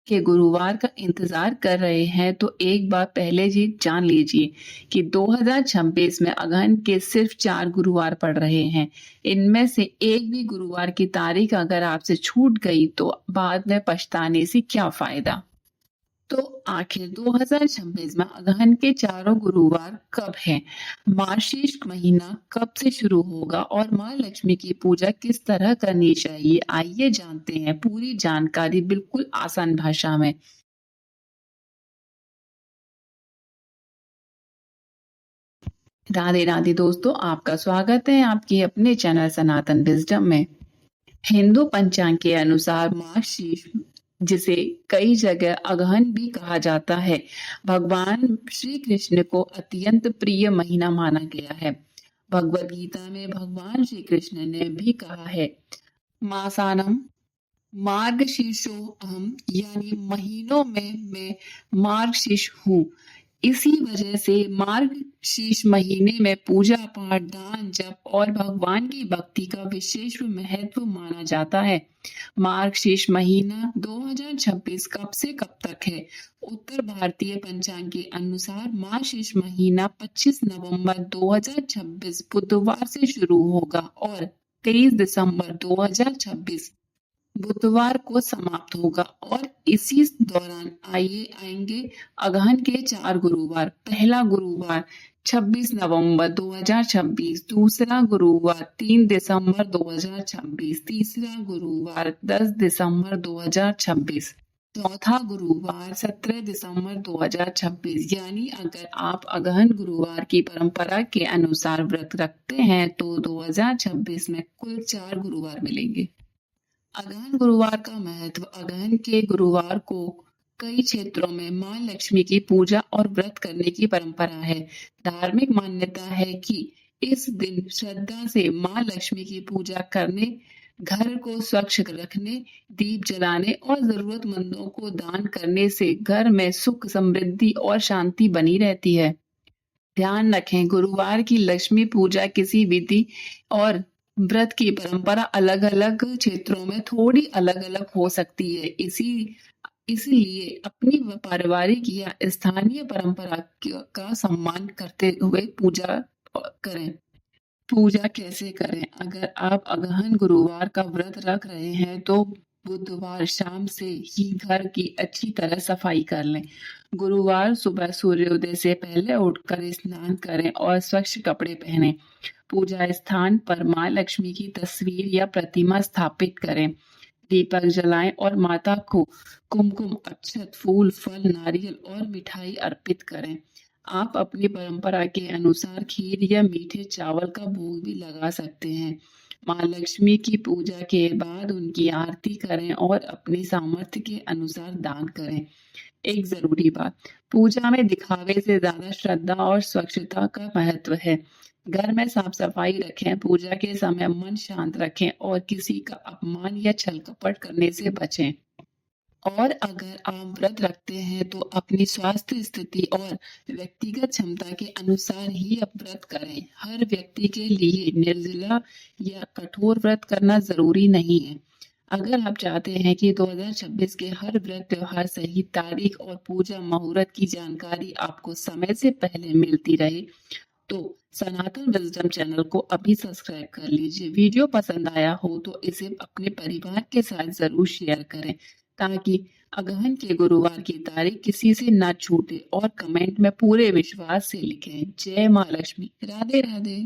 के गुरुवार का इंतजार कर रहे हैं तो एक बार पहले जी जान लीजिए कि 2026 में अगहन के सिर्फ 4 गुरुवार पड़ रहे हैं। इनमें से एक भी गुरुवार की तारीख अगर आपसे छूट गई तो बाद में पछताने से क्या फायदा। तो आखिर 2026 में अगहन के चारों गुरुवार कब है, मार्गशीर्ष महीना कब से शुरू होगा और माँ लक्ष्मी की पूजा किस तरह करनी चाहिए, आइए जानते हैं पूरी जानकारी बिल्कुल आसान भाषा में। राधे राधे दोस्तों, आपका स्वागत है आपके अपने चैनल सनातन विजडम में। हिंदू पंचांग के अनुसार मार्गशीर्ष, जिसे कई जगह अगहन भी कहा जाता है, भगवान श्री कृष्ण को अत्यंत प्रिय महीना माना गया है। भगवद गीता में भगवान श्री कृष्ण ने भी कहा है, मासानम मार्गशीर्षो अहम, यानी महीनों में मैं मार्गशीर्ष हूँ। इसी वजह से मार्गशीर्ष महीने में पूजा पाठ, दान, जप और भगवान की भक्ति का विशेष महत्व माना जाता है। मार्गशीर्ष महीना 2026 कब से कब तक है? उत्तर भारतीय पंचांग के अनुसार मार्गशीर्ष महीना 25 नवंबर 2026 बुधवार से शुरू होगा और 23 दिसंबर 2026 बुधवार को समाप्त होगा। और इसी दौरान आएंगे अगहन के 4 गुरुवार। पहला गुरुवार 26 नवंबर 2026, दूसरा गुरुवार 3 दिसंबर 2026, तीसरा गुरुवार 10 दिसंबर 2026, चौथा गुरुवार 17 दिसंबर 2026। यानी अगर आप अगहन गुरुवार की परंपरा के अनुसार व्रत रखते हैं तो 2026 में कुल 4 गुरुवार मिलेंगे। अगहन गुरुवार का महत्व। अगहन के गुरुवार को कई क्षेत्रों में मां लक्ष्मी की पूजा और व्रत करने की परंपरा है। धार्मिक मान्यता है कि इस दिन श्रद्धा से मां लक्ष्मी की पूजा करने, घर को स्वच्छ रखने, दीप जलाने और जरूरतमंदों को दान करने से घर में सुख, समृद्धि और शांति बनी रहती है। ध्यान रखें, गुरुवार की लक्ष्मी पूजा किसी विधि और व्रत की परंपरा अलग अलग क्षेत्रों में थोड़ी अलग अलग हो सकती है। इसलिए अपनी पारिवारिक या स्थानीय परंपरा का सम्मान करते हुए पूजा करें। पूजा कैसे करें? अगर आप अगहन गुरुवार का व्रत रख रहे हैं तो बुधवार शाम से ही घर की अच्छी तरह सफाई कर लें। गुरुवार सुबह सूर्योदय से पहले उठकर स्नान करें और स्वच्छ कपड़े पहनें। पूजा स्थान पर मां लक्ष्मी की तस्वीर या प्रतिमा स्थापित करें। दीपक जलाएं और माता को कुमकुम, अक्षत, फूल, फल, नारियल और मिठाई अर्पित करें। आप अपनी परंपरा के अनुसार खीर या मीठे चावल का भोग भी लगा सकते हैं। मां लक्ष्मी की पूजा के बाद उनकी आरती करें और अपनी सामर्थ्य के अनुसार दान करें। एक जरूरी बात, पूजा में दिखावे से ज्यादा श्रद्धा और स्वच्छता का महत्व है। घर में साफ सफाई रखें, पूजा के समय मन शांत रखें और किसी का अपमान या छल कपट करने से बचें। और अगर आप व्रत रखते हैं तो अपनी स्वास्थ्य स्थिति और व्यक्तिगत क्षमता के अनुसार ही आप व्रत करें। हर व्यक्ति के लिए निर्जला या कठोर व्रत करना जरूरी नहीं है। अगर आप चाहते हैं कि 2026 के हर व्रत त्योहार सही तारीख और पूजा मुहूर्त की जानकारी आपको समय से पहले मिलती रहे तो सनातन विजडम चैनल को अभी सब्सक्राइब कर लीजिए। वीडियो पसंद आया हो तो इसे अपने परिवार के साथ जरूर शेयर करें ताकि अगहन के गुरुवार की तारीख किसी से ना छूटे। और कमेंट में पूरे विश्वास से लिखें, जय माँ लक्ष्मी। राधे राधे।